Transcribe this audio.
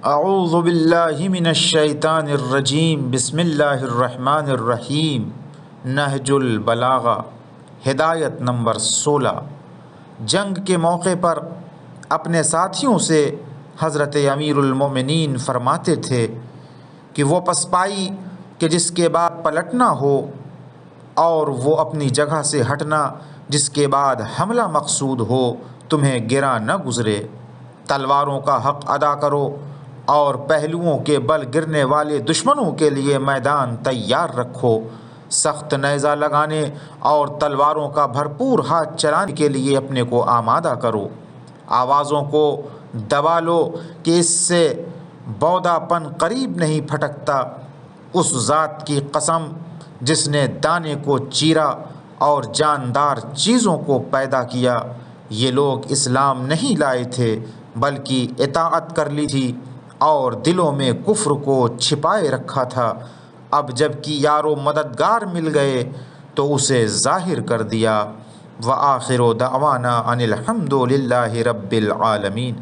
اعوذ باللہ من الشیطان الرجیم، بسم اللہ الرحمن الرحیم۔ نہج البلاغہ، ہدایت نمبر 16۔ جنگ کے موقع پر اپنے ساتھیوں سے حضرت امیر المومنین فرماتے تھے کہ وہ پسپائی کہ جس کے بعد پلٹنا ہو، اور وہ اپنی جگہ سے ہٹنا جس کے بعد حملہ مقصود ہو، تمہیں گرا نہ گزرے۔ تلواروں کا حق ادا کرو اور پہلوؤں کے بل گرنے والے دشمنوں کے لیے میدان تیار رکھو۔ سخت نیزہ لگانے اور تلواروں کا بھرپور ہاتھ چلانے کے لیے اپنے کو آمادہ کرو۔ آوازوں کو دبا لو کہ اس سے بودا پن قریب نہیں پھٹکتا۔ اس ذات کی قسم جس نے دانے کو چیرا اور جاندار چیزوں کو پیدا کیا، یہ لوگ اسلام نہیں لائے تھے بلکہ اطاعت کر لی تھی اور دلوں میں کفر کو چھپائے رکھا تھا۔ اب جب کہ یار و مددگار مل گئے تو اسے ظاہر کر دیا۔ وآخر دعوانا ان الحمد للہ رب العالمین۔